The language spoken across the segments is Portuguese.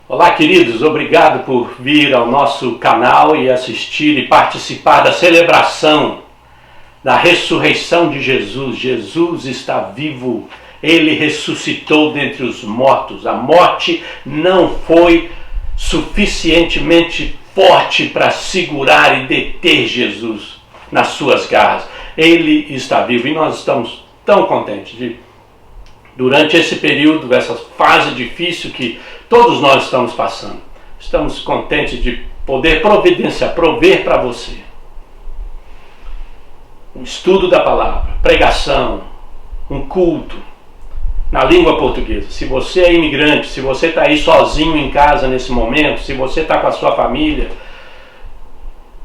Olá, queridos, obrigado por vir ao nosso canal e assistir e participar da celebração da ressurreição de Jesus. Jesus está vivo, ele ressuscitou dentre os mortos. A morte não foi suficientemente forte para segurar e deter Jesus nas suas garras. Ele está vivo e nós estamos tão contentes de, durante esse período, essa fase difícil que todos nós estamos passando, estamos contentes de poder providenciar, prover para você um estudo da palavra, pregação, um culto na língua portuguesa. Se você é imigrante, se você está aí sozinho em casa nesse momento, se você está com a sua família,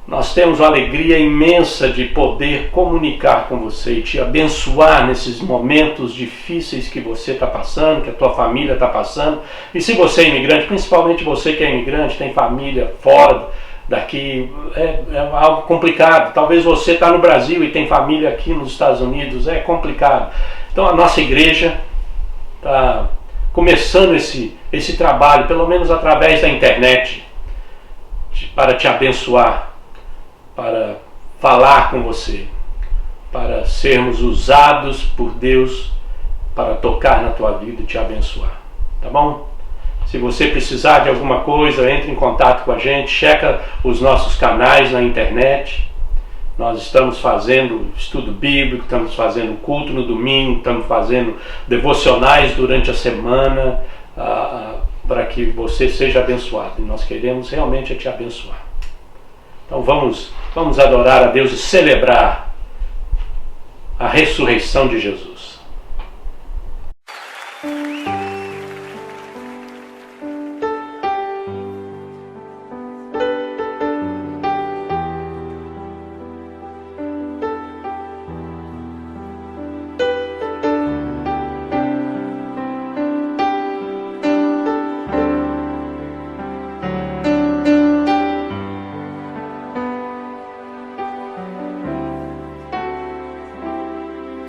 nós temos uma alegria imensa de poder comunicar com você e te abençoar nesses momentos difíceis que você está passando, que a tua família está passando. E se você é imigrante, principalmente você que é imigrante, tem família fora daqui, é algo complicado. Talvez você está no Brasil e tem família aqui nos Estados Unidos, é complicado. Então a nossa igreja está começando esse trabalho, pelo menos através da internet, para te abençoar, para falar com você, para sermos usados por Deus para tocar na tua vida e te abençoar, tá bom? Se você precisar de alguma coisa, entre em contato com a gente, checa os nossos canais na internet. Nós estamos fazendo estudo bíblico, estamos fazendo culto no domingo, estamos fazendo devocionais durante a semana, para que você seja abençoado. E nós queremos realmente te abençoar. Então vamos adorar a Deus e celebrar a ressurreição de Jesus.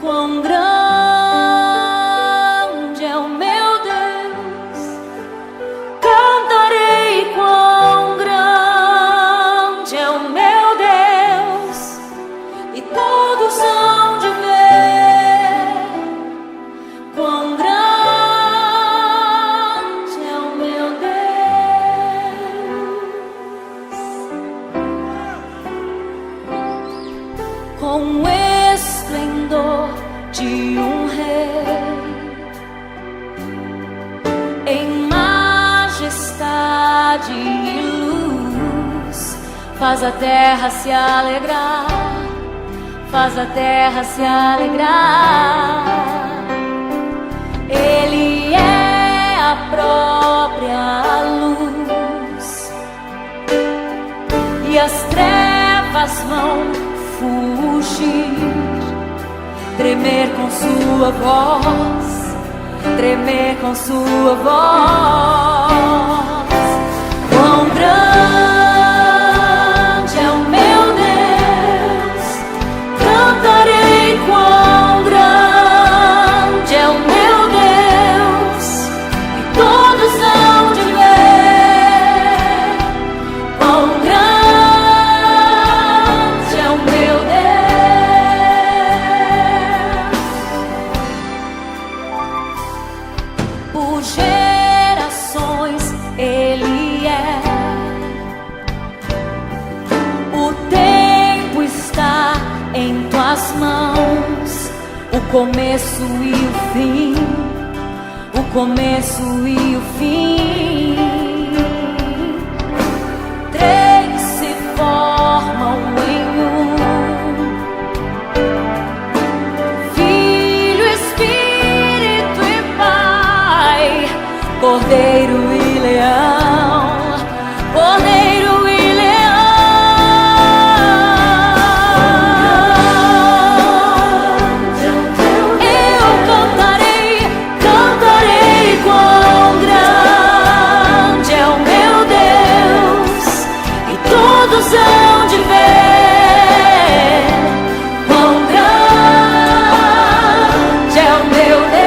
Quão grande é o meu Deus, cantarei quão grande é o meu Deus, e todos hão de ver quão grande é o meu Deus, com esplendor de um rei, em majestade e luz, faz a terra se alegrar, faz a terra se alegrar. Ele é a própria luz, e as trevas vão fugir, tremer com sua voz, tremer com sua voz. Quão grande é o meu Deus, cantarei quão grande é o meu Deus, e todos hão de ver quão grande é o meu Deus. Por gerações ele é, o tempo está em tuas mãos, o começo e o fim, o começo e o fim. Três se formam em um: Filho, Espírito e Pai, Cordeiro e Leão, Cordeiro e eu cantarei, cantarei quão grande é o meu Deus, e todos hão de ver quão grande é o meu Deus.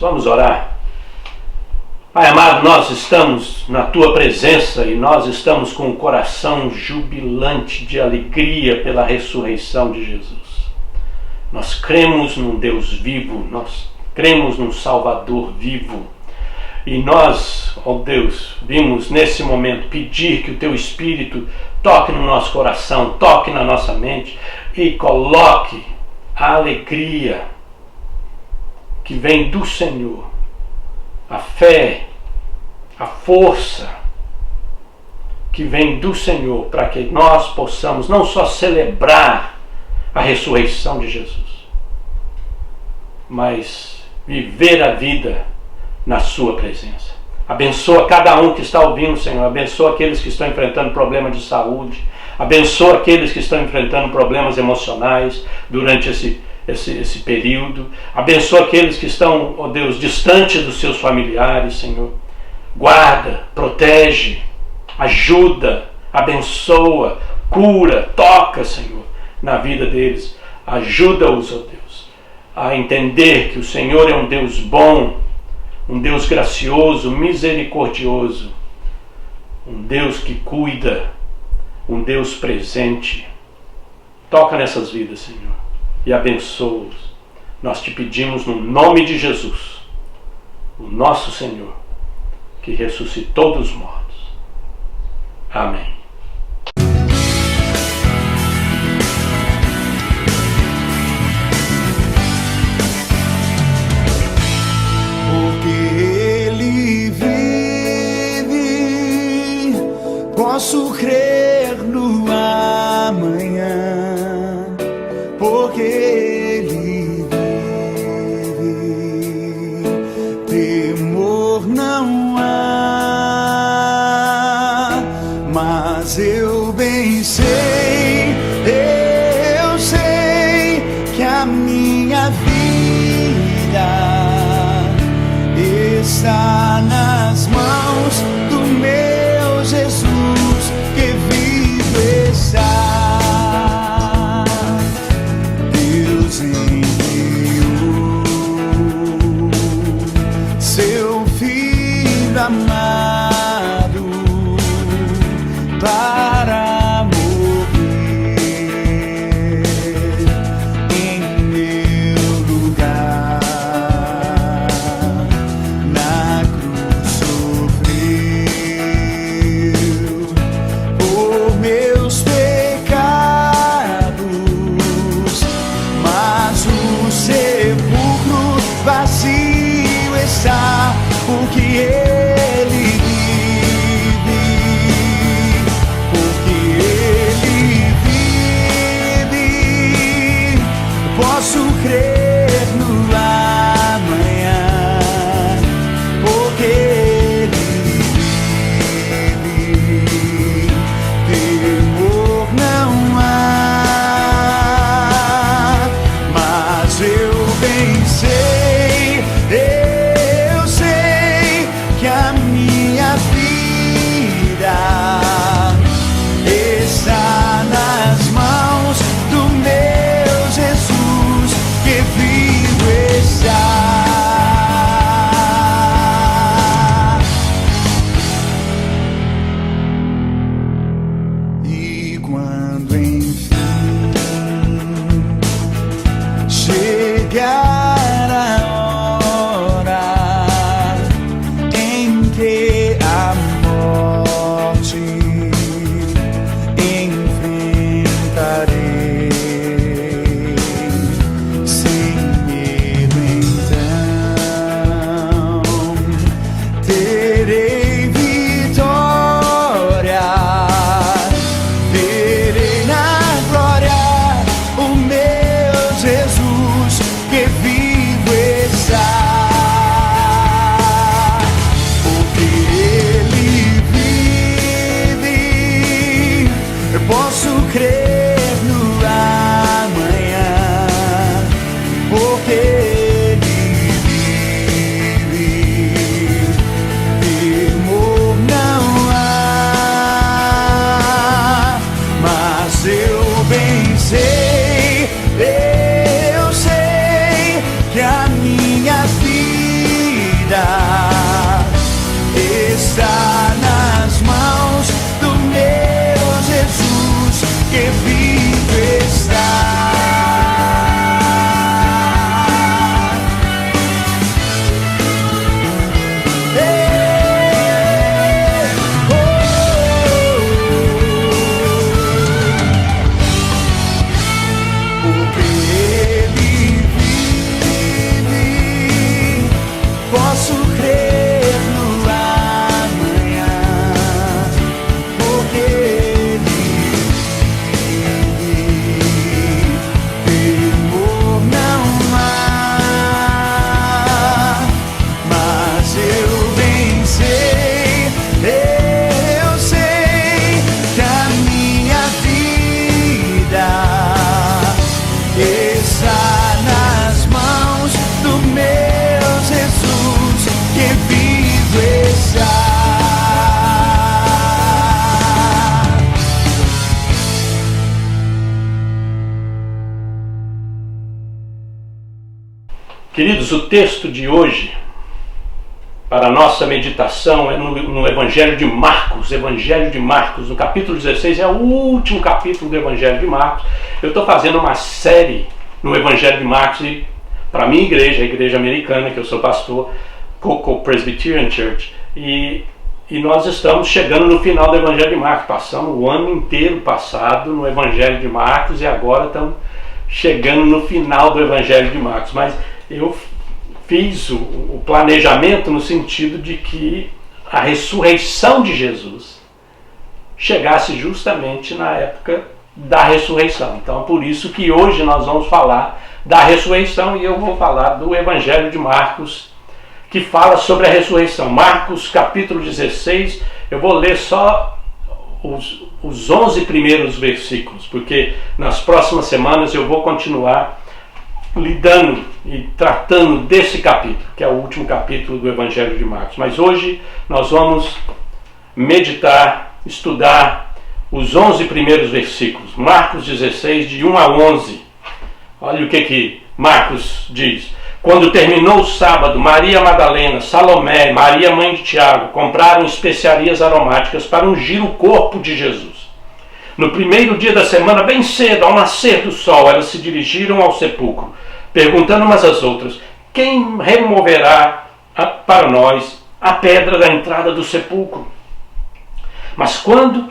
Vamos orar. Pai amado, nós estamos na Tua presença e nós estamos com o coração jubilante de alegria pela ressurreição de Jesus. Nós cremos num Deus vivo, nós cremos num Salvador vivo. E nós, ó Deus, vimos nesse momento pedir que o Teu Espírito toque no nosso coração, toque na nossa mente e coloque a alegria que vem do Senhor, a fé, a força que vem do Senhor, para que nós possamos não só celebrar a ressurreição de Jesus, mas viver a vida na Sua presença. Abençoa cada um que está ouvindo, Senhor. Abençoa aqueles que estão enfrentando problemas de saúde. Abençoa aqueles que estão enfrentando problemas emocionais durante esse período. Abençoa aqueles que estão, ó Deus, distantes dos seus familiares, Senhor. Guarda, protege, ajuda, abençoa, cura, toca, Senhor, na vida deles. Ajuda-os, ó Deus, a entender que o Senhor é um Deus bom, um Deus gracioso, misericordioso, um Deus que cuida, um Deus presente. Toca nessas vidas, Senhor, e abençoa-os. Nós te pedimos no nome de Jesus, o nosso Senhor, que ressuscitou dos mortos. Amém. Posso crer no amanhã, porque Ele vive. Temor não há, mas eu bem sei, eu sei que a minha vida está nas mãos do meu Jesus. Deus enviou seu Filho amado para morrer em meu lugar na cruz. Queridos, o texto de hoje, para a nossa meditação, é no Evangelho de Marcos. Evangelho de Marcos, no capítulo 16, é o último capítulo do Evangelho de Marcos. Eu estou fazendo uma série no Evangelho de Marcos, e para a minha igreja, a igreja americana, que eu sou pastor, Coco Presbyterian Church, e nós estamos chegando no final do Evangelho de Marcos. Passamos o ano inteiro passado no Evangelho de Marcos e agora estamos chegando no final do Evangelho de Marcos. Mas eu fiz o planejamento no sentido de que a ressurreição de Jesus chegasse justamente na época da ressurreição. Então, por isso que hoje nós vamos falar da ressurreição, e eu vou falar do Evangelho de Marcos, que fala sobre a ressurreição. Marcos capítulo 16, eu vou ler só os 11 primeiros versículos, porque nas próximas semanas eu vou continuar lidando e tratando desse capítulo, que é o último capítulo do Evangelho de Marcos. Mas hoje nós vamos meditar, estudar os 11 primeiros versículos. Marcos 16, de 1 a 11. Olha o que Marcos diz. Quando terminou o sábado, Maria Madalena, Salomé e Maria, mãe de Tiago, compraram especiarias aromáticas para ungir o corpo de Jesus. No primeiro dia da semana, bem cedo, ao nascer do sol, elas se dirigiram ao sepulcro, perguntando umas às outras: quem removerá para nós a pedra da entrada do sepulcro? Mas quando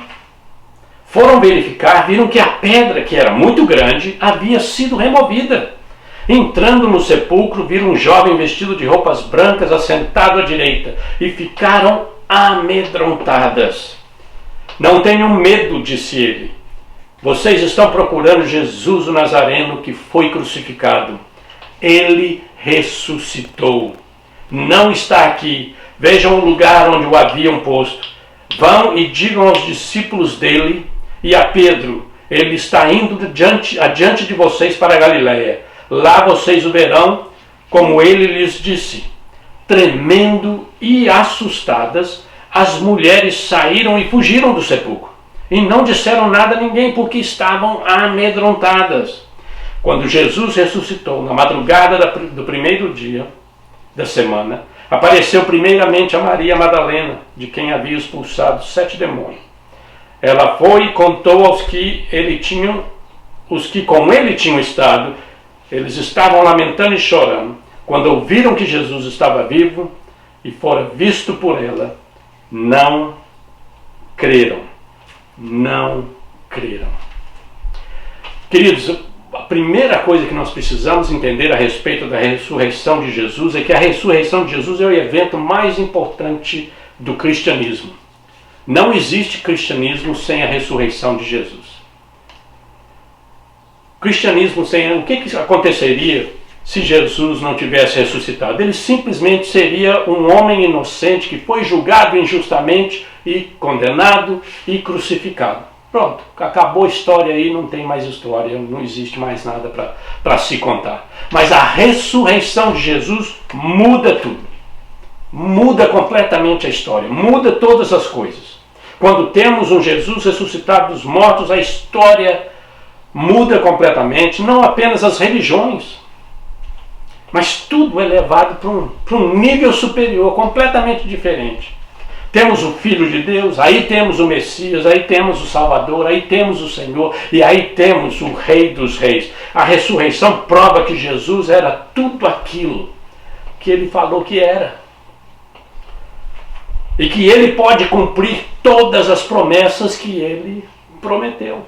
foram verificar, viram que a pedra, que era muito grande, havia sido removida. Entrando no sepulcro, viram um jovem vestido de roupas brancas assentado à direita e ficaram amedrontadas. Não tenham medo, disse ele. Vocês estão procurando Jesus o Nazareno, que foi crucificado. Ele ressuscitou. Não está aqui. Vejam o lugar onde o haviam posto. Vão e digam aos discípulos dele e a Pedro: ele está indo adiante de vocês para a Galiléia. Lá vocês o verão, como ele lhes disse. Tremendo e assustadas, as mulheres saíram e fugiram do sepulcro. E não disseram nada a ninguém, porque estavam amedrontadas. Quando Jesus ressuscitou, na madrugada do primeiro dia da semana, apareceu primeiramente a Maria Madalena, de quem havia expulsado 7 demônios. Ela foi e contou aos que os que com ele tinham estado. Eles estavam lamentando e chorando. Quando ouviram que Jesus estava vivo e fora visto por ela, não creram. Não creram. Queridos, a primeira coisa que nós precisamos entender a respeito da ressurreição de Jesus é que a ressurreição de Jesus é o evento mais importante do cristianismo. Não existe cristianismo sem a ressurreição de Jesus. Cristianismo sem... O que aconteceria se Jesus não tivesse ressuscitado? Ele simplesmente seria um homem inocente que foi julgado injustamente e condenado e crucificado. Pronto, acabou a história aí, não tem mais história, não existe mais nada para se contar. Mas a ressurreição de Jesus muda tudo. Muda completamente a história, muda todas as coisas. Quando temos um Jesus ressuscitado dos mortos, a história muda completamente, não apenas as religiões, mas tudo é levado para um nível superior, completamente diferente. Temos o Filho de Deus, aí temos o Messias, aí temos o Salvador, aí temos o Senhor, e aí temos o Rei dos Reis. A ressurreição prova que Jesus era tudo aquilo que ele falou que era. E que ele pode cumprir todas as promessas que ele prometeu.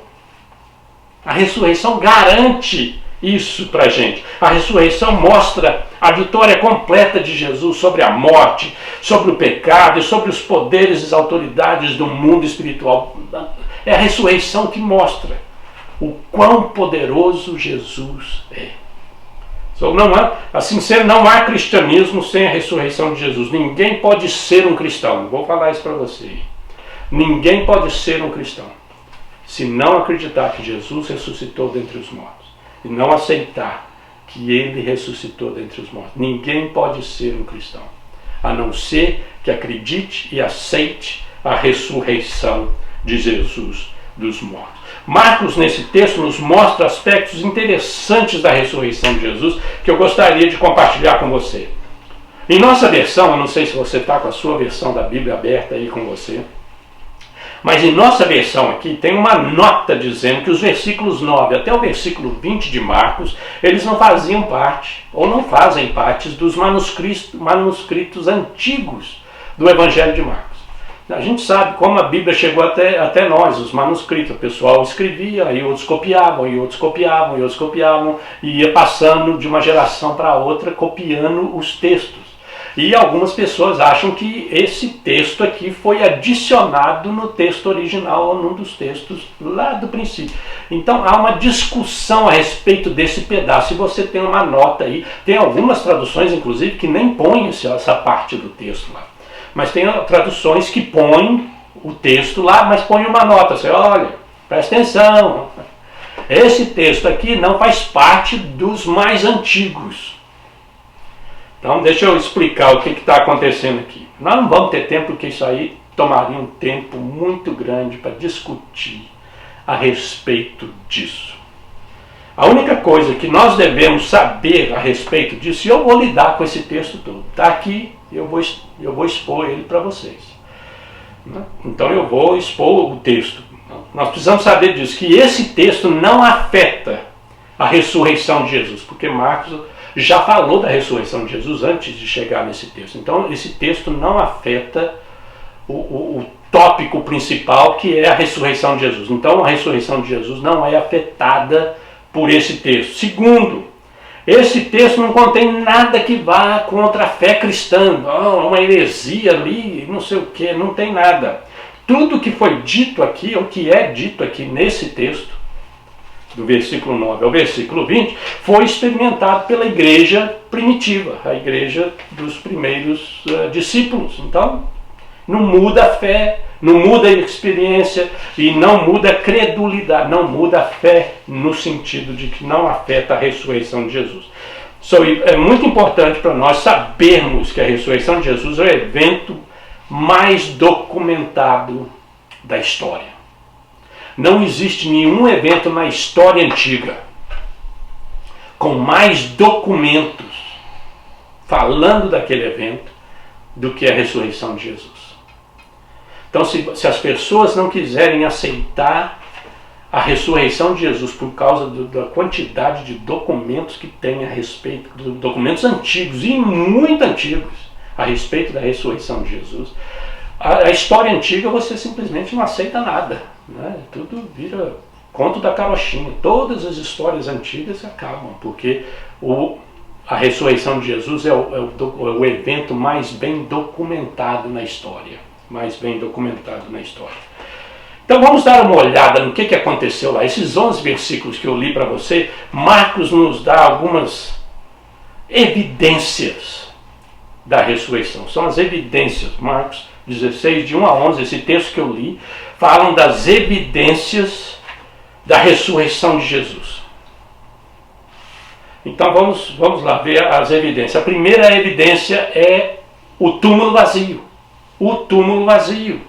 A ressurreição garante isso para a gente. A ressurreição mostra a vitória completa de Jesus sobre a morte, sobre o pecado e sobre os poderes e as autoridades do mundo espiritual. É a ressurreição que mostra o quão poderoso Jesus é. Não há cristianismo sem a ressurreição de Jesus. Ninguém pode ser um cristão. Vou falar isso para você. Ninguém pode ser um cristão se não acreditar que Jesus ressuscitou dentre os mortos e não aceitar que ele ressuscitou dentre os mortos. Ninguém pode ser um cristão, a não ser que acredite e aceite a ressurreição de Jesus dos mortos. Marcos, nesse texto, nos mostra aspectos interessantes da ressurreição de Jesus que eu gostaria de compartilhar com você. Em nossa versão, eu não sei se você está com a sua versão da Bíblia aberta aí com você, mas em nossa versão aqui tem uma nota dizendo que os versículos 9 até o versículo 20 de Marcos, eles não faziam parte, ou não fazem parte, dos manuscritos antigos do Evangelho de Marcos. A gente sabe como a Bíblia chegou até nós, os manuscritos. O pessoal escrevia, aí outros copiavam, e outros copiavam, e outros copiavam, e ia passando de uma geração para outra, copiando os textos. E algumas pessoas acham que esse texto aqui foi adicionado no texto original, ou num dos textos lá do princípio. Então há uma discussão a respeito desse pedaço. Se você tem uma nota aí, tem algumas traduções, inclusive, que nem põem essa parte do texto lá. Mas tem traduções que põem o texto lá, mas põem uma nota. Você olha, presta atenção. Esse texto aqui não faz parte dos mais antigos. Então deixa eu explicar o que está acontecendo aqui. Nós não vamos ter tempo, porque isso aí tomaria um tempo muito grande para discutir a respeito disso. A única coisa que nós devemos saber a respeito disso, e eu vou lidar com esse texto todo, está aqui, eu vou expor ele para vocês. Então eu vou expor o texto. Nós precisamos saber disso, que esse texto não afeta a ressurreição de Jesus, porque Marcos já falou da ressurreição de Jesus antes de chegar nesse texto. Então esse texto não afeta o tópico principal, que é a ressurreição de Jesus. Então a ressurreição de Jesus não é afetada por esse texto. Segundo, esse texto não contém nada que vá contra a fé cristã, uma heresia ali, não sei o que, não tem nada. Tudo que foi dito aqui, ou que é dito aqui nesse texto, do versículo 9 ao versículo 20, foi experimentado pela igreja primitiva, a igreja dos primeiros discípulos. Então, não muda a fé, não muda a experiência e não muda a credulidade, não muda a fé no sentido de que não afeta a ressurreição de Jesus. É muito importante para nós sabermos que a ressurreição de Jesus é o evento mais documentado da história. Não existe nenhum evento na história antiga com mais documentos falando daquele evento do que a ressurreição de Jesus. Então, se as pessoas não quiserem aceitar a ressurreição de Jesus por causa da quantidade de documentos que tem a respeito, documentos antigos e muito antigos, a respeito da ressurreição de Jesus, a história antiga você simplesmente não aceita nada, né? Tudo vira conto da carochinha. Todas as histórias antigas acabam, porque a ressurreição de Jesus é o evento mais bem documentado na história. Mais bem documentado na história. Então vamos dar uma olhada no que aconteceu lá. Esses 11 versículos que eu li para você, Marcos nos dá algumas evidências da ressurreição. São as evidências. Marcos 16, de 1 a 11, esse texto que eu li, falam das evidências da ressurreição de Jesus. Então vamos lá ver as evidências. A primeira evidência é o túmulo vazio. O túmulo vazio.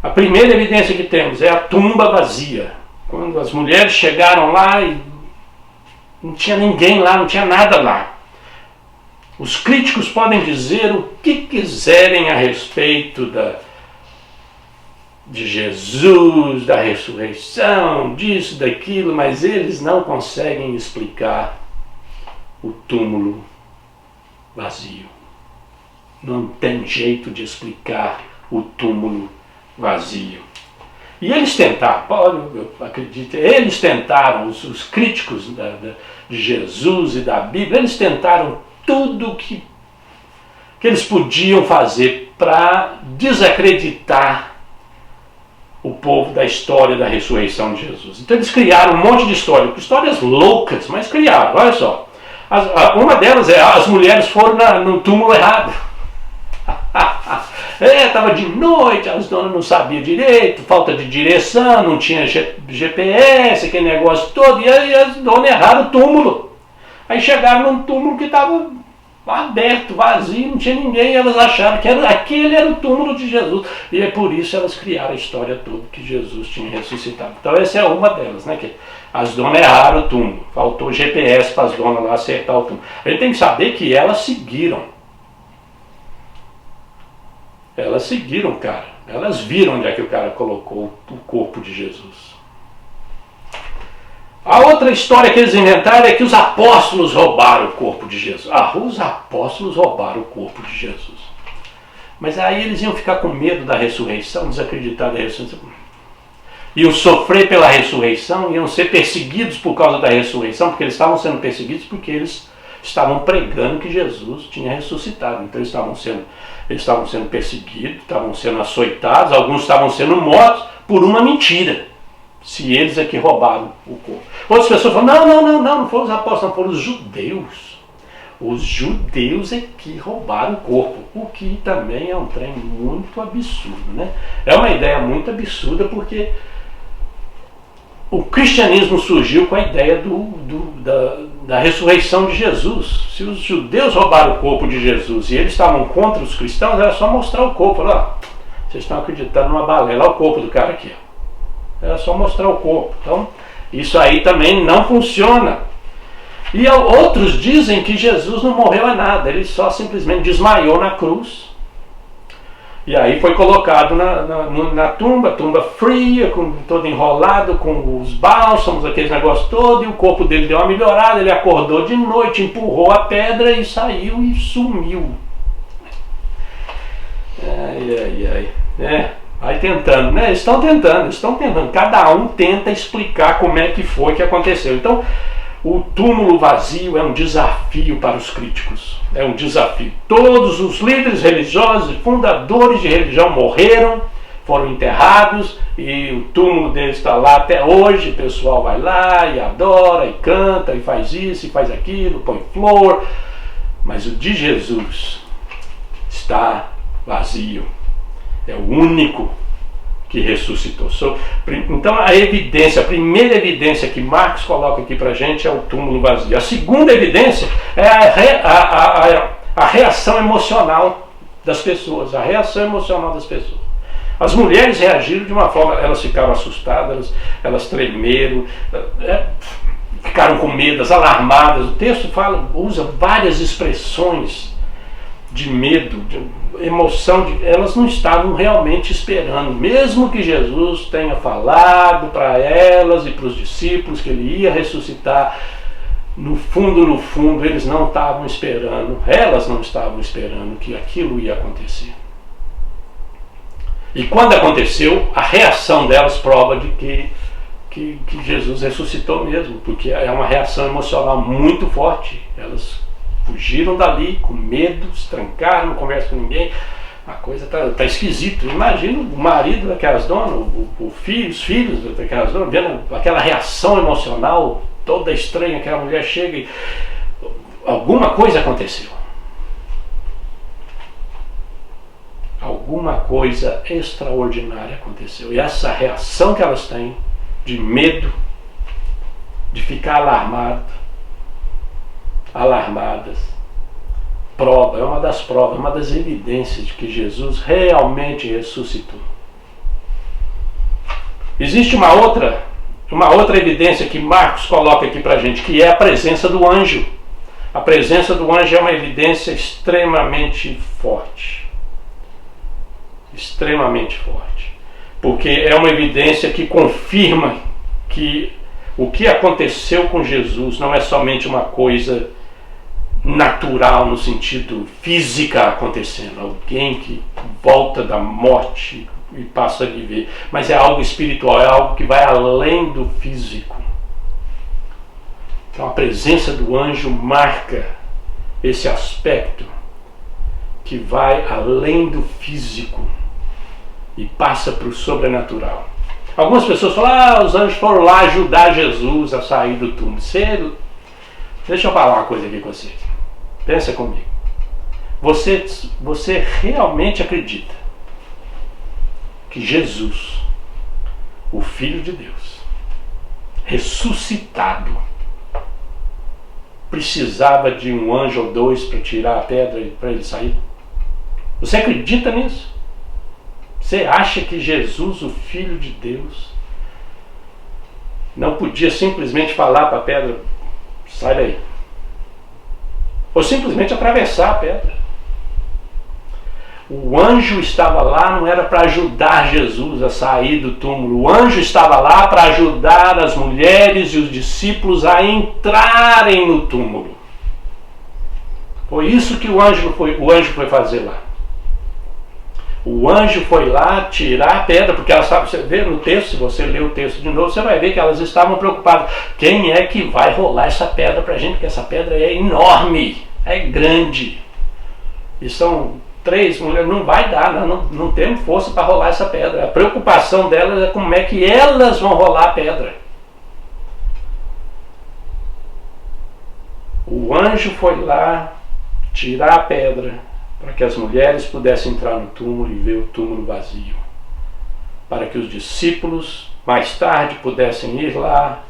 A primeira evidência que temos é a tumba vazia. Quando as mulheres chegaram lá e não tinha ninguém lá, não tinha nada lá. Os críticos podem dizer o que quiserem a respeito de Jesus, da ressurreição, disso, daquilo, mas eles não conseguem explicar o túmulo vazio. Não tem jeito de explicar o túmulo vazio. E eles tentaram, eu acredito, eles tentaram, os críticos de Jesus e da Bíblia, eles tentaram tudo que eles podiam fazer para desacreditar o povo da história da ressurreição de Jesus. Então eles criaram um monte de histórias loucas, mas criaram, olha só. Uma delas é, as mulheres foram no túmulo errado. Estava de noite, as donas não sabiam direito, falta de direção, não tinha GPS, aquele negócio todo, e aí as donas erraram o túmulo. Aí chegaram num túmulo que estava aberto, vazio, não tinha ninguém, elas acharam que aquele era o túmulo de Jesus, e é por isso elas criaram a história toda que Jesus tinha ressuscitado. Então essa é uma delas, né? Que as donas erraram o túmulo, faltou GPS para as donas lá acertar o túmulo. A gente tem que saber que elas seguiram, o cara, elas viram onde é que o cara colocou o corpo de Jesus. A outra história que eles inventaram é que os apóstolos roubaram o corpo de Jesus. Os apóstolos roubaram o corpo de Jesus. Mas aí eles iam ficar com medo da ressurreição, desacreditar da ressurreição. Iam sofrer pela ressurreição, iam ser perseguidos por causa da ressurreição, porque eles estavam sendo perseguidos porque eles estavam pregando que Jesus tinha ressuscitado. Então eles estavam sendo perseguidos, estavam sendo açoitados, alguns estavam sendo mortos por uma mentira. Se eles é que roubaram o corpo. Outras pessoas falam, não foram os apóstolos, não foram os judeus. Os judeus é que roubaram o corpo, o que também é um trem muito absurdo, né? É uma ideia muito absurda porque o cristianismo surgiu com a ideia da ressurreição de Jesus. Se os judeus roubaram o corpo de Jesus e eles estavam contra os cristãos, era só mostrar o corpo. Olha, vocês estão acreditando numa balela, olha o corpo do cara aqui. Era só mostrar o corpo. Então, isso aí também não funciona. E outros dizem que Jesus não morreu a nada, ele só simplesmente desmaiou na cruz. E aí foi colocado na tumba fria, todo enrolado, com os bálsamos, aqueles negócios todo, e o corpo dele deu uma melhorada, ele acordou de noite, empurrou a pedra e saiu e sumiu. Vai tentando, né? Eles estão tentando. Cada um tenta explicar como é que foi que aconteceu. Então, o túmulo vazio é um desafio para os críticos. É um desafio. Todos os líderes religiosos e fundadores de religião morreram, foram enterrados, e o túmulo deles está lá até hoje. O pessoal vai lá e adora, e canta, e faz isso, e faz aquilo, põe flor. Mas o de Jesus está vazio. É o único que ressuscitou. Então a primeira evidência que Marcos coloca aqui para a gente é o túmulo vazio. A segunda evidência é a reação emocional das pessoas. A reação emocional das pessoas. As mulheres reagiram de uma forma, elas ficaram assustadas, elas tremeram, ficaram com medo, alarmadas. O texto usa várias expressões de medo, de emoção, elas não estavam realmente esperando, mesmo que Jesus tenha falado para elas e para os discípulos que ele ia ressuscitar, no fundo, eles não estavam esperando, elas não estavam esperando que aquilo ia acontecer. E quando aconteceu, a reação delas prova de que Jesus ressuscitou mesmo, porque é uma reação emocional muito forte. Elas fugiram dali com medo, se trancaram, não conversam com ninguém. A coisa tá esquisita. Imagina o marido daquelas donas, os filhos daquelas donas, vendo aquela reação emocional toda estranha. Aquela mulher chega e alguma coisa aconteceu. Alguma coisa extraordinária aconteceu. E essa reação que elas têm de medo, de ficar alarmadas, é uma das provas, uma das evidências de que Jesus realmente ressuscitou. Existe uma outra evidência que Marcos coloca aqui para a gente, que é a presença do anjo. A presença do anjo é uma evidência extremamente forte. Extremamente forte. Porque é uma evidência que confirma que o que aconteceu com Jesus não é somente uma coisa natural no sentido física acontecendo, alguém que volta da morte e passa a viver, mas é algo espiritual, é algo que vai além do físico. Então a presença do anjo marca esse aspecto que vai além do físico e passa para o sobrenatural. Algumas pessoas falam, os anjos foram lá ajudar Jesus a sair do túmulo. Deixa eu falar uma coisa aqui com vocês. Pensa comigo. Você realmente acredita que Jesus, o Filho de Deus, ressuscitado, precisava de um anjo ou dois para tirar a pedra e para ele sair? Você acredita nisso? Você acha que Jesus, o Filho de Deus, não podia simplesmente falar para a pedra, sai daí? Ou simplesmente atravessar a pedra? O anjo estava lá, não era para ajudar Jesus a sair do túmulo. O anjo estava lá para ajudar as mulheres e os discípulos a entrarem no túmulo. Foi isso que o anjo foi fazer lá. O anjo foi lá tirar a pedra, porque elas estavam, você vê no texto, se você ler o texto de novo, você vai ver que elas estavam preocupadas. Quem é que vai rolar essa pedra para a gente? Porque essa pedra é enorme, é grande. E são 3 mulheres, não vai dar, não temos força para rolar essa pedra. A preocupação delas é como é que elas vão rolar a pedra. O anjo foi lá tirar a pedra para que as mulheres pudessem entrar no túmulo e ver o túmulo vazio. Para que os discípulos mais tarde pudessem ir lá,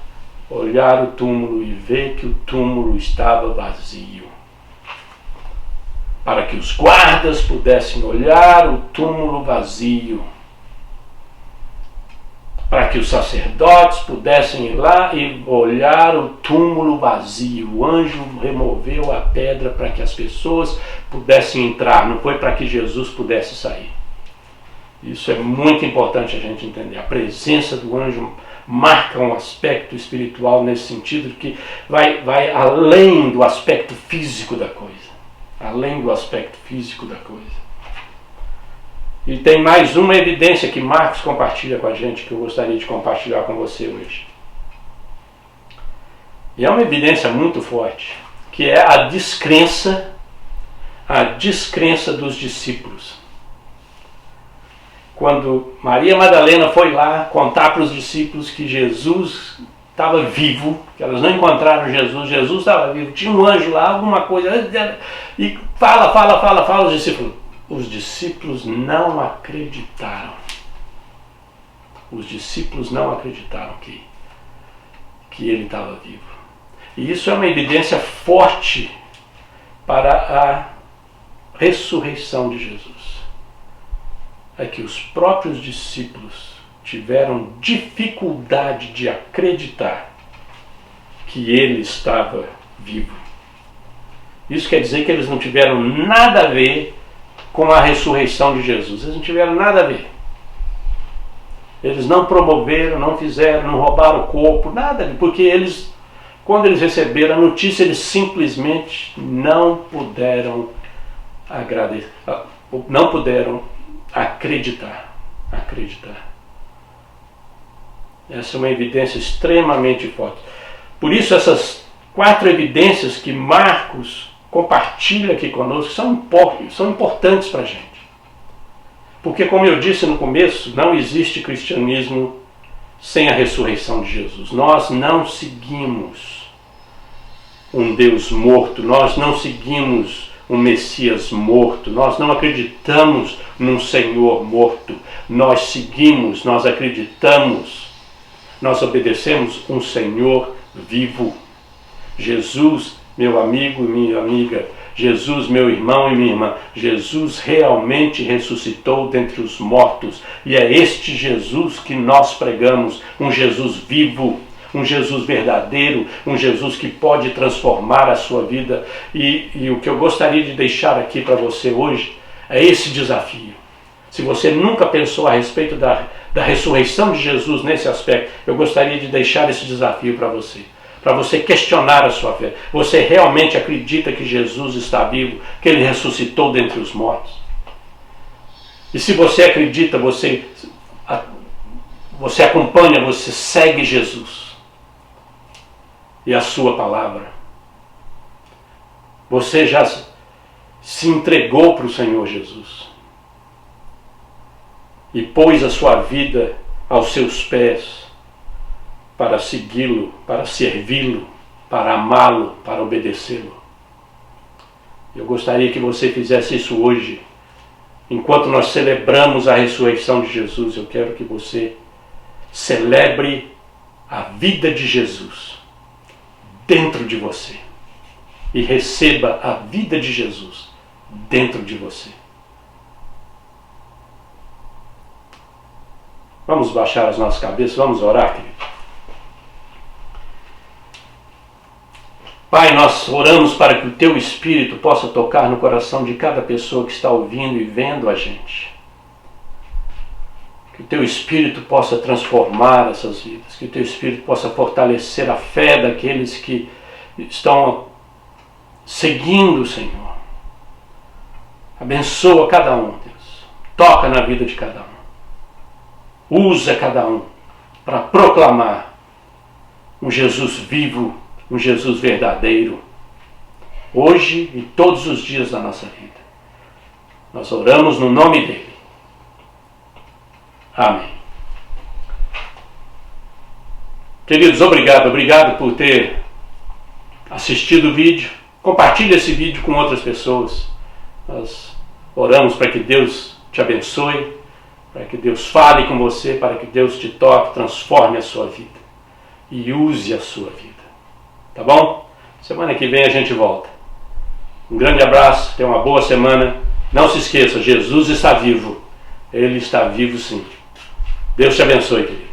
olhar o túmulo e ver que o túmulo estava vazio. Para que os guardas pudessem olhar o túmulo vazio. Para que os sacerdotes pudessem ir lá e olhar o túmulo vazio. O anjo removeu a pedra para que as pessoas pudessem entrar, não foi para que Jesus pudesse sair. Isso é muito importante a gente entender. A presença do anjo marca um aspecto espiritual nesse sentido que vai além do aspecto físico da coisa. Além do aspecto físico da coisa. E tem mais uma evidência que Marcos compartilha com a gente, que eu gostaria de compartilhar com você hoje. E é uma evidência muito forte, que é a descrença dos discípulos. Quando Maria Madalena foi lá contar para os discípulos que Jesus estava vivo, que elas não encontraram Jesus, Jesus estava vivo, tinha um anjo lá, alguma coisa, e fala os discípulos. Os discípulos não acreditaram. Os discípulos não acreditaram que ele estava vivo. E isso é uma evidência forte para a ressurreição de Jesus. É que os próprios discípulos tiveram dificuldade de acreditar que ele estava vivo. Isso quer dizer que eles não tiveram nada a ver com a ressurreição de Jesus. Eles não tiveram nada a ver. Eles não promoveram, não fizeram, não roubaram o corpo, nada, porque eles, quando eles receberam a notícia, eles simplesmente não puderam acreditar. Essa é uma evidência extremamente forte. Por isso essas 4 evidências que Marcos compartilha aqui conosco são importantes para a gente. Porque, como eu disse no começo, não existe cristianismo sem a ressurreição de Jesus. Nós não seguimos um Deus morto, nós não seguimos um Messias morto, nós não acreditamos num Senhor morto, nós acreditamos, nós obedecemos um Senhor vivo. Jesus, meu amigo e minha amiga, Jesus, meu irmão e minha irmã, Jesus realmente ressuscitou dentre os mortos, e é este Jesus que nós pregamos, um Jesus vivo, um Jesus verdadeiro, um Jesus que pode transformar a sua vida. E o que eu gostaria de deixar aqui para você hoje é esse desafio. Se você nunca pensou a respeito da ressurreição de Jesus nesse aspecto, eu gostaria de deixar esse desafio para você questionar a sua fé. Você realmente acredita que Jesus está vivo, que ele ressuscitou dentre os mortos? E se você acredita, você acompanha, você segue Jesus e a sua palavra. Você já se entregou para o Senhor Jesus e pôs a sua vida aos seus pés para segui-lo, para servi-lo, para amá-lo, para obedecê-lo. Eu gostaria que você fizesse isso hoje. Enquanto nós celebramos a ressurreição de Jesus, eu quero que você celebre a vida de Jesus dentro de você. e receba a vida de Jesus dentro de você. Vamos baixar as nossas cabeças, vamos orar, querido. Pai, nós oramos para que o Teu Espírito possa tocar no coração de cada pessoa que está ouvindo e vendo a gente. Que o Teu Espírito possa transformar essas vidas, que o Teu Espírito possa fortalecer a fé daqueles que estão seguindo o Senhor. Abençoa cada um, Deus. Toca na vida de cada um. Usa cada um para proclamar um Jesus vivo, um Jesus verdadeiro, hoje e todos os dias da nossa vida. Nós oramos no nome dele. Amém. Queridos, obrigado por ter assistido o vídeo. Compartilhe esse vídeo com outras pessoas. Nós oramos para que Deus te abençoe, para que Deus fale com você, para que Deus te toque, transforme a sua vida e use a sua vida. Tá bom? Semana que vem a gente volta. Um grande abraço, tenha uma boa semana. Não se esqueça, Jesus está vivo. Ele está vivo sim. Deus te abençoe, querido.